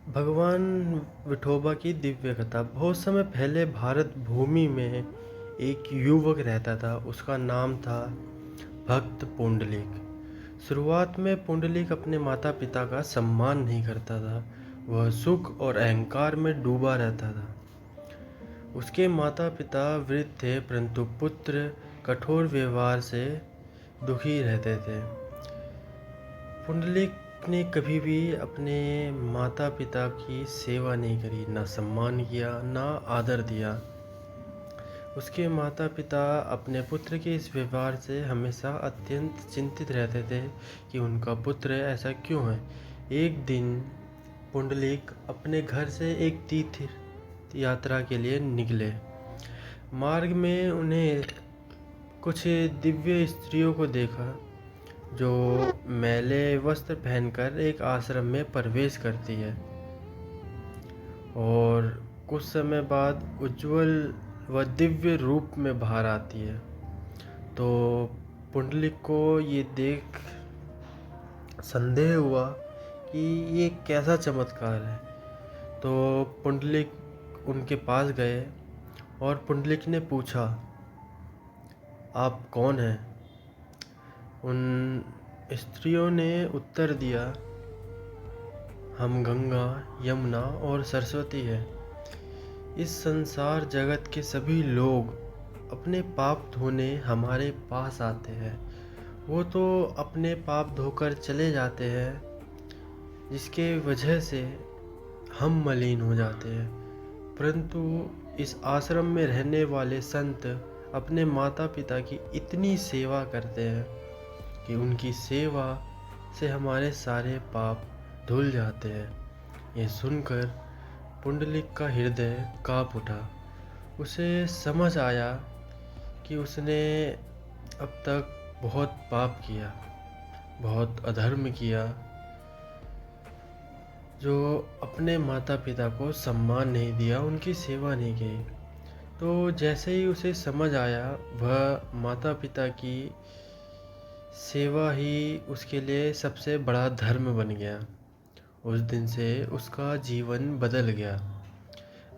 भगवान विठोबा की दिव्य कथा। बहुत समय पहले भारत भूमि में एक युवक रहता था। उसका नाम था भक्त पुंडलिक। शुरुआत में पुंडलिक अपने माता पिता का सम्मान नहीं करता था। वह सुख और अहंकार में डूबा रहता था। उसके माता पिता वृद्ध थे, परंतु पुत्र कठोर व्यवहार से दुखी रहते थे। पुंडलिक ने कभी भी अपने माता पिता की सेवा नहीं करी, ना सम्मान किया, ना आदर दिया। उसके माता पिता अपने पुत्र के इस व्यवहार से हमेशा अत्यंत चिंतित रहते थे कि उनका पुत्र ऐसा क्यों है। एक दिन पुंडलिक अपने घर से एक तीर्थ यात्रा के लिए निकले। मार्ग में उन्हें कुछ दिव्य स्त्रियों को देखा जो मैले वस्त्र पहनकर एक आश्रम में प्रवेश करती है और कुछ समय बाद उज्जवल व दिव्य रूप में बाहर आती है। तो पुंडलिक को ये देख संदेह हुआ कि ये कैसा चमत्कार है। तो पुंडलिक उनके पास गए और पुंडलिक ने पूछा, आप कौन हैं? उन स्त्रियों ने उत्तर दिया, हम गंगा, यमुना और सरस्वती हैं। इस संसार जगत के सभी लोग अपने पाप धोने हमारे पास आते हैं। वो तो अपने पाप धोकर चले जाते हैं, जिसके वजह से हम मलिन हो जाते हैं। परंतु इस आश्रम में रहने वाले संत अपने माता पिता की इतनी सेवा करते हैं कि उनकी सेवा से हमारे सारे पाप धुल जाते हैं। ये सुनकर पुंडलिक का हृदय काँप उठा। उसे समझ आया कि उसने अब तक बहुत पाप किया, बहुत अधर्म किया, जो अपने माता पिता को सम्मान नहीं दिया, उनकी सेवा नहीं की। तो जैसे ही उसे समझ आया, वह माता पिता की सेवा ही उसके लिए सबसे बड़ा धर्म बन गया। उस दिन से उसका जीवन बदल गया।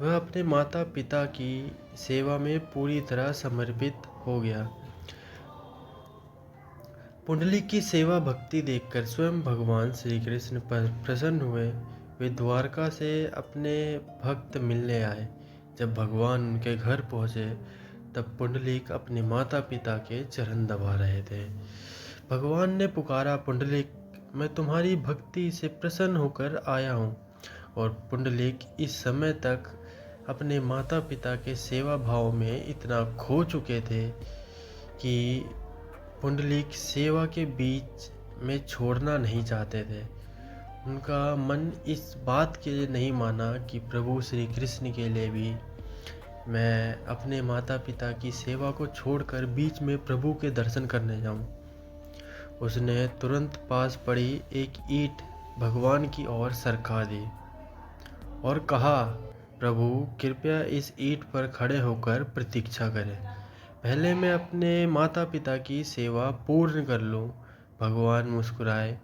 वह अपने माता पिता की सेवा में पूरी तरह समर्पित हो गया। पुंडलिक की सेवा भक्ति देखकर स्वयं भगवान श्री कृष्ण पर प्रसन्न हुए। वे द्वारका से अपने भक्त मिलने आए। जब भगवान उनके घर पहुँचे तब पुंडलिक अपने माता पिता के चरण दबा रहे थे। भगवान ने पुकारा, पुंडलिक, मैं तुम्हारी भक्ति से प्रसन्न होकर आया हूँ। और पुंडलिक इस समय तक अपने माता पिता के सेवा भाव में इतना खो चुके थे कि पुंडलिक सेवा के बीच में छोड़ना नहीं चाहते थे। उनका मन इस बात के लिए नहीं माना कि प्रभु श्री कृष्ण के लिए भी मैं अपने माता पिता की सेवा को छोड़कर बीच में प्रभु के दर्शन करने जाऊं। उसने तुरंत पास पड़ी एक ईंट भगवान की ओर सरका दी और कहा, प्रभु कृपया इस ईंट पर खड़े होकर प्रतीक्षा करें। पहले मैं अपने माता पिता की सेवा पूर्ण कर लूं। भगवान मुस्कुराए।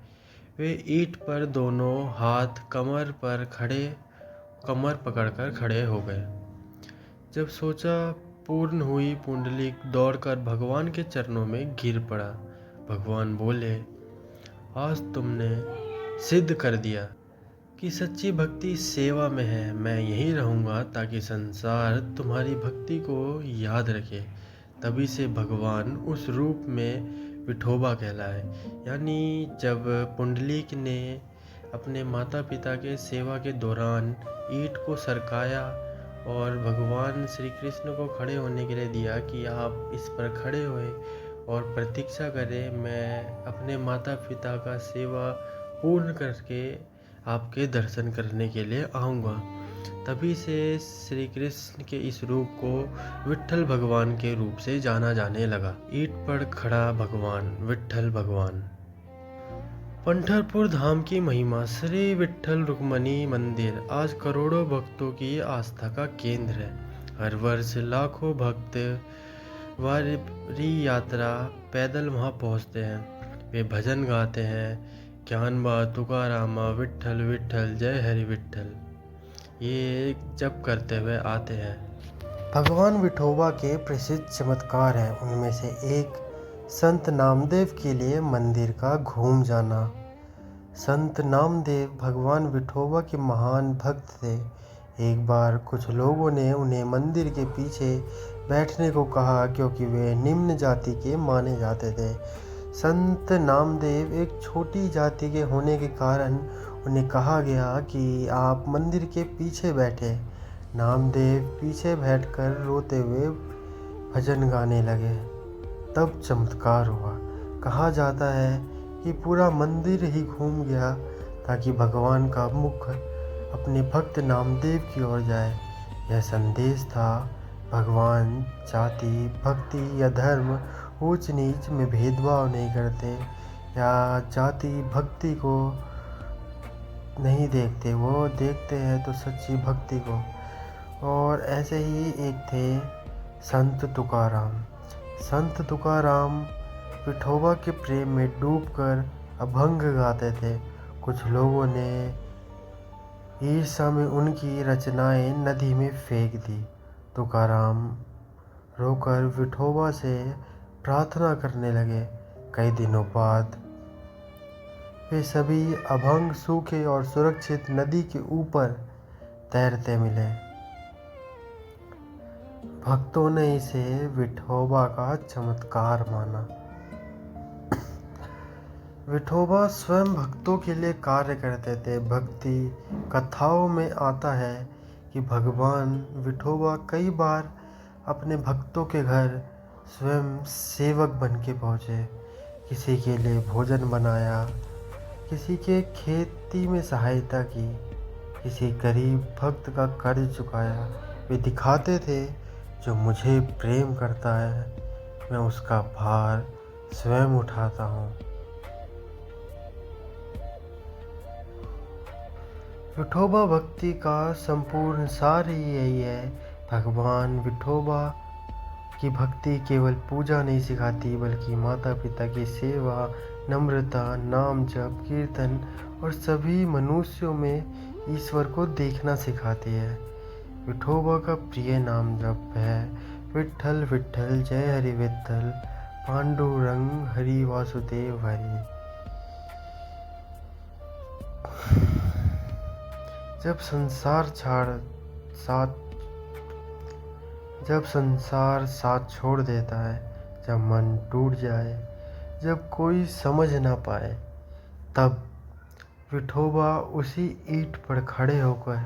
वे ईंट पर दोनों हाथ कमर पकड़कर खड़े हो गए। जब सोचा पूर्ण हुई, पुंडलिक दौड़कर भगवान के चरणों में गिर पड़ा। भगवान बोले, आज तुमने सिद्ध कर दिया कि सच्ची भक्ति सेवा में है। मैं यहीं रहूँगा ताकि संसार तुम्हारी भक्ति को याद रखे। तभी से भगवान उस रूप में विठोबा कहलाए। यानी जब पुंडलिक ने अपने माता पिता के सेवा के दौरान ईंट को सरकाया और भगवान श्री कृष्ण को खड़े होने के लिए दिया कि आप इस पर खड़े हुए और प्रतीक्षा करें, मैं अपने माता पिता का सेवा पूर्ण करके आपके दर्शन करने के लिए आऊँगा। तभी से श्री कृष्ण के इस रूप को विट्ठल भगवान के रूप से जाना जाने लगा। ईंट पर खड़ा भगवान विट्ठल भगवान। पंढरपुर धाम की महिमा। श्री विट्ठल रुक्मणी मंदिर आज करोड़ों भक्तों की आस्था का केंद्र है। हर वर्ष लाखों भक्त वारी यात्रा पैदल वहां पहुंचते हैं। वे भजन गाते हैं, ज्ञानबा तुकारामा विठ्ठल विठ्ठल जय हरि विठ्ठल, ये जप करते हुए आते हैं। भगवान विठोबा के प्रसिद्ध चमत्कार हैं। उनमें से एक संत नामदेव के लिए मंदिर का घूम जाना। संत नामदेव भगवान विठोबा के महान भक्त थे। एक बार कुछ लोगों ने उन्हें मंदिर के पीछे बैठने को कहा क्योंकि वे निम्न जाति के माने जाते थे। संत नामदेव एक छोटी जाति के होने के कारण उन्हें कहा गया कि आप मंदिर के पीछे बैठे। नामदेव पीछे बैठकर रोते हुए भजन गाने लगे। तब चमत्कार हुआ। कहा जाता है कि पूरा मंदिर ही घूम गया ताकि भगवान का मुख अपने भक्त नामदेव की ओर जाए। यह संदेश था, भगवान जाति, भक्ति या धर्म, ऊंच नीच में भेदभाव नहीं करते या जाति भक्ति को नहीं देखते, वो देखते हैं तो सच्ची भक्ति को। और ऐसे ही एक थे संत तुकाराम। संत तुकाराम विठोबा के प्रेम में डूबकर अभंग गाते थे। कुछ लोगों ने ईर्ष्या में उनकी रचनाएं नदी में फेंक दी। तुकाराम रोकर विठोबा से प्रार्थना करने लगे। कई दिनों बाद वे सभी अभंग सूखे और सुरक्षित नदी के ऊपर तैरते मिले। भक्तों ने इसे विठोबा का चमत्कार माना। विठोबा स्वयं भक्तों के लिए कार्य करते थे। भक्ति कथाओं में आता है कि भगवान विठोबा कई बार अपने भक्तों के घर स्वयं सेवक बन के पहुँचे। किसी के लिए भोजन बनाया, किसी के खेती में सहायता की, किसी गरीब भक्त का कर्ज चुकाया। वे दिखाते थे, जो मुझे प्रेम करता है मैं उसका भार स्वयं उठाता हूँ। विठोबा भक्ति का संपूर्ण सार ही यही है। भगवान विठोबा की भक्ति केवल पूजा नहीं सिखाती, बल्कि माता पिता की सेवा, नम्रता, नाम जप, कीर्तन और सभी मनुष्यों में ईश्वर को देखना सिखाती है। विठोबा का प्रिय नाम जप है विठ्ठल विठ्ठल जय हरि विठ्ठल, पांडुरंग हरि वासुदेव हरि। जब संसार साथ छोड़ देता है, जब मन टूट जाए, जब कोई समझ ना पाए, तब विठोबा उसी ईंट पर खड़े होकर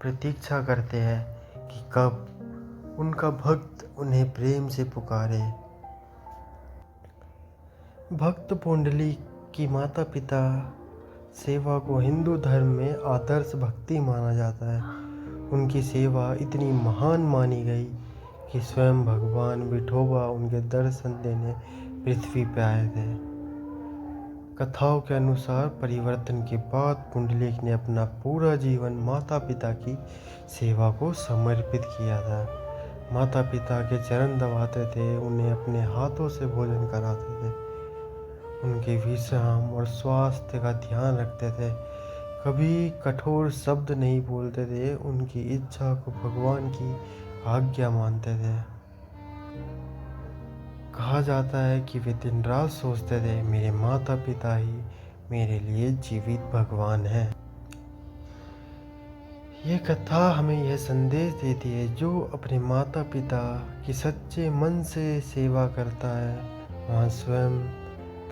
प्रतीक्षा करते हैं कि कब उनका भक्त उन्हें प्रेम से पुकारे। भक्त पुंडली की माता पिता सेवा को हिंदू धर्म में आदर्श भक्ति माना जाता है। उनकी सेवा इतनी महान मानी गई कि स्वयं भगवान विठोबा उनके दर्शन देने पृथ्वी पर आए थे। कथाओं के अनुसार परिवर्तन के बाद पुंडलिक ने अपना पूरा जीवन माता पिता की सेवा को समर्पित किया था। माता पिता के चरण दबाते थे, उन्हें अपने हाथों से भोजन कराते थे, उनके विश्राम और स्वास्थ्य का ध्यान रखते थे। कभी कठोर शब्द नहीं बोलते थे, उनकी इच्छा को भगवान की आज्ञा मानते थे। कहा जाता है कि वे दिन रात सोचते थे, मेरे माता पिता ही मेरे लिए जीवित भगवान हैं। ये कथा हमें यह संदेश देती है, जो अपने माता पिता की सच्चे मन से सेवा करता है, वहाँ स्वयं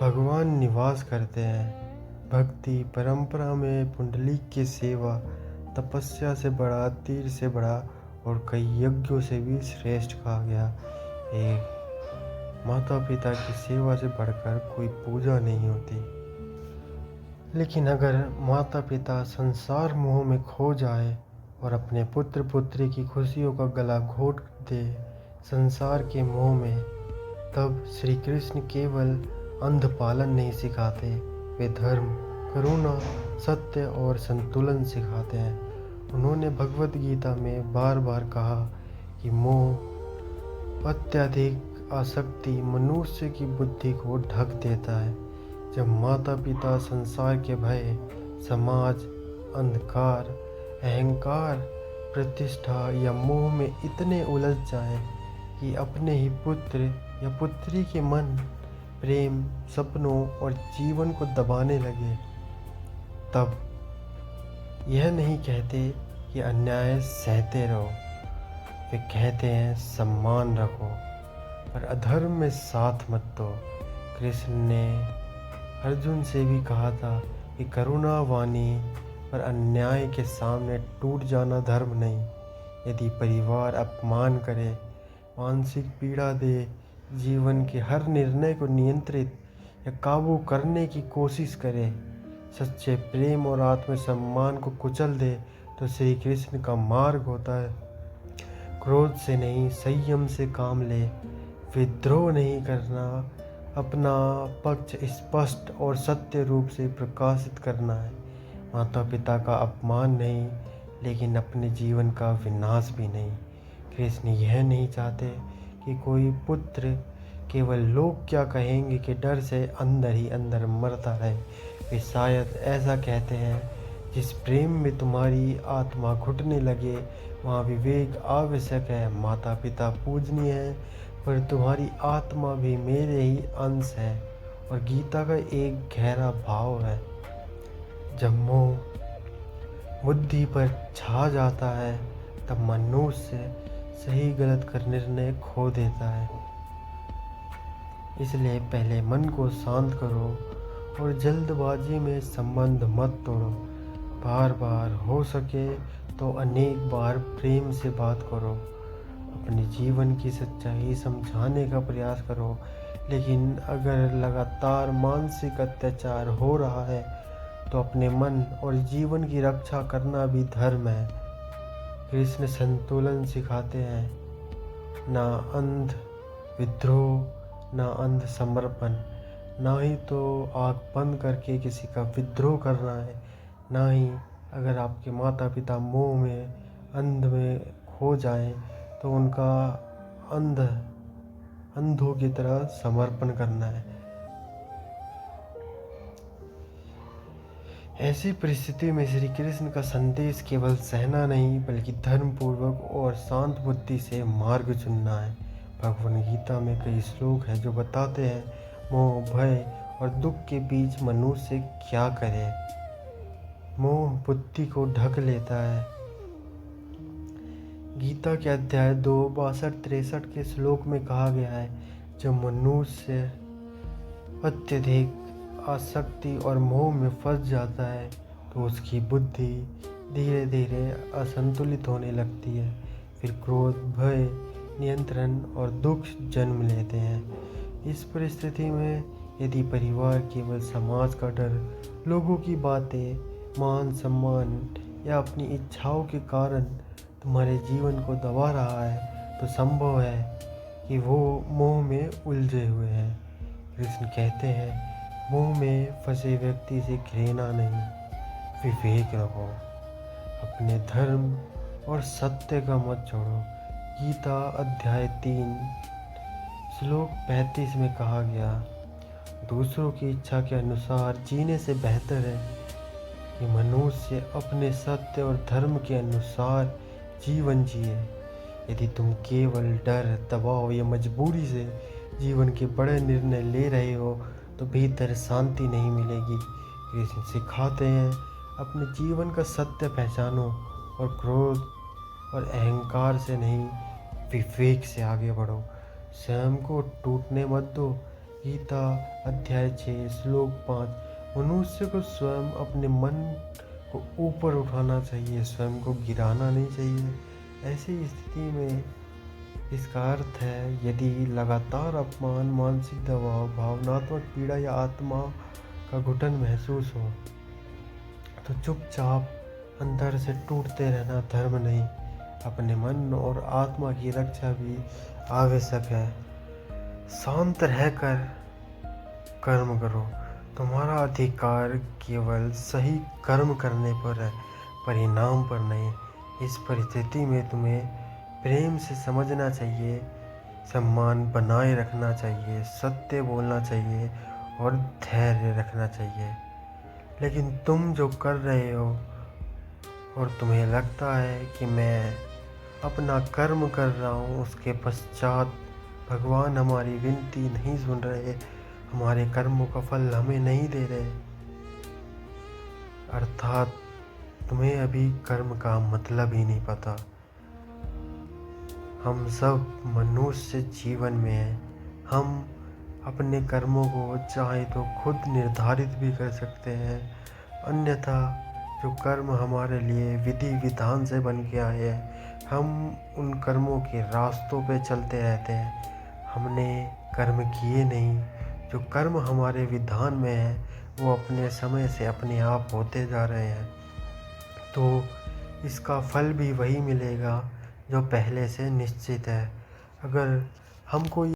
भगवान निवास करते हैं। भक्ति परंपरा में पुंडलिक की सेवा तपस्या से बड़ा, तीर से बड़ा और कई यज्ञों से भी श्रेष्ठ कहा गया। एक माता पिता की सेवा से बढ़कर कोई पूजा नहीं होती। लेकिन अगर माता पिता संसार मोह में खो जाए और अपने पुत्र पुत्री की खुशियों का गला घोट दे संसार के मोह में, तब श्री कृष्ण केवल अंध पालन नहीं सिखाते, वे धर्म, करुणा, सत्य और संतुलन सिखाते हैं। उन्होंने भगवत गीता में बार बार कहा कि मोह, अत्यधिक आसक्ति मनुष्य की बुद्धि को ढक देता है, जब माता पिता संसार के भय, समाज, अंधकार, अहंकार, प्रतिष्ठा या मोह में इतने उलझ जाएं कि अपने ही पुत्र या पुत्री के मन, प्रेम, सपनों और जीवन को दबाने लगे, तब यह नहीं कहते कि अन्याय सहते रहो, वे कहते हैं सम्मान रखो, पर अधर्म में साथ मत दो। कृष्ण ने अर्जुन से भी कहा था कि करुणा वाणी पर अन्याय के सामने टूट जाना धर्म नहीं। यदि परिवार अपमान करे, मानसिक पीड़ा दे, जीवन के हर निर्णय को नियंत्रित या काबू करने की कोशिश करे, सच्चे प्रेम और आत्मसम्मान को कुचल दे, तो श्री कृष्ण का मार्ग होता है क्रोध से नहीं, संयम से काम ले, विद्रोह नहीं करना, अपना पक्ष स्पष्ट और सत्य रूप से प्रकाशित करना है। माता पिता का अपमान नहीं, लेकिन अपने जीवन का विनाश भी नहीं। कृष्ण यह नहीं चाहते कि कोई पुत्र केवल लोग क्या कहेंगे के डर से अंदर ही अंदर मरता रहे। वे शायद ऐसा कहते हैं, जिस प्रेम में तुम्हारी आत्मा घुटने लगे वहाँ विवेक आवश्यक है। माता पिता पूजनीय है, पर तुम्हारी आत्मा भी मेरे ही अंश है। और गीता का एक गहरा भाव है, जब मोह बुद्धि पर छा जाता है तब मनुष्य सही गलत का निर्णय खो देता है। इसलिए पहले मन को शांत करो और जल्दबाजी में संबंध मत तोड़ो। बार बार हो सके तो अनेक बार प्रेम से बात करो। अपने जीवन की सच्चाई समझाने का प्रयास करो, लेकिन अगर लगातार मानसिक अत्याचार हो रहा है तो अपने मन और जीवन की रक्षा करना भी धर्म है। कृष्ण संतुलन सिखाते हैं, ना अंध विद्रोह, ना अंध समर्पण, ना ही तो आँख बंद करके किसी का विद्रोह करना है, ना ही अगर आपके माता पिता मोह में अंध में खो जाएं तो उनका अंधों की तरह समर्पण करना है। ऐसी परिस्थिति में श्री कृष्ण का संदेश केवल सहना नहीं, बल्कि धर्मपूर्वक और शांत बुद्धि से मार्ग चुनना है। भगवद गीता में कई श्लोक हैं जो बताते हैं मोह, भय और दुख के बीच मनुष्य क्या करे। मोह बुद्धि को ढक लेता है। गीता के अध्याय 2, 62-63 के श्लोक में कहा गया है, जब मनुष्य अत्यधिक आसक्ति और मोह में फंस जाता है तो उसकी बुद्धि धीरे धीरे असंतुलित होने लगती है। फिर क्रोध, भय, नियंत्रण और दुख जन्म लेते हैं। इस परिस्थिति में यदि परिवार केवल समाज का डर, लोगों की बातें, मान सम्मान या अपनी इच्छाओं के कारण तुम्हारे जीवन को दबा रहा है, तो संभव है कि वो मोह में उलझे हुए हैं। कृष्ण कहते हैं, मोह में फंसे व्यक्ति से घृणा नहीं, विवेक रखो। अपने धर्म और सत्य का मत छोड़ो। गीता अध्याय 3 श्लोक 35 में कहा गया, दूसरों की इच्छा के अनुसार जीने से बेहतर है कि मनुष्य अपने सत्य और धर्म के अनुसार जीवन जिए। यदि तुम केवल डर, दबाव या मजबूरी से जीवन के बड़े निर्णय ले रहे हो तो भीतर शांति नहीं मिलेगी। कृष्ण सिखाते हैं, अपने जीवन का सत्य पहचानो और क्रोध और अहंकार से नहीं, विवेक से आगे बढ़ो। स्वयं को टूटने मत दो। गीता अध्याय 6 श्लोक 5, मनुष्य को स्वयं अपने मन को ऊपर उठाना चाहिए, स्वयं को गिराना नहीं चाहिए। ऐसी स्थिति में इसका अर्थ है, यदि लगातार अपमान, मानसिक दबाव, भावनात्मक पीड़ा या आत्मा का घुटन महसूस हो तो चुपचाप अंदर से टूटते रहना धर्म नहीं। अपने मन और आत्मा की रक्षा भी आवश्यक है। शांत रहकर कर्म करो। तुम्हारा अधिकार केवल सही कर्म करने पर है, परिणाम पर नहीं। इस परिस्थिति में तुम्हें प्रेम से समझना चाहिए, सम्मान बनाए रखना चाहिए, सत्य बोलना चाहिए और धैर्य रखना चाहिए। लेकिन तुम जो कर रहे हो और तुम्हें लगता है कि मैं अपना कर्म कर रहा हूँ, उसके पश्चात भगवान हमारी विनती नहीं सुन रहे, हमारे कर्मों का फल हमें नहीं दे रहे, अर्थात तुम्हें अभी कर्म का मतलब ही नहीं पता। हम सब मनुष्य जीवन में हैं। हम अपने कर्मों को चाहे तो खुद निर्धारित भी कर सकते हैं, अन्यथा जो कर्म हमारे लिए विधि विधान से बन के आए हैं, हम उन कर्मों के रास्तों पे चलते रहते हैं। हमने कर्म किए नहीं, जो कर्म हमारे विधान में है वो अपने समय से अपने आप होते जा रहे हैं, तो इसका फल भी वही मिलेगा जो पहले से निश्चित है। अगर हम कोई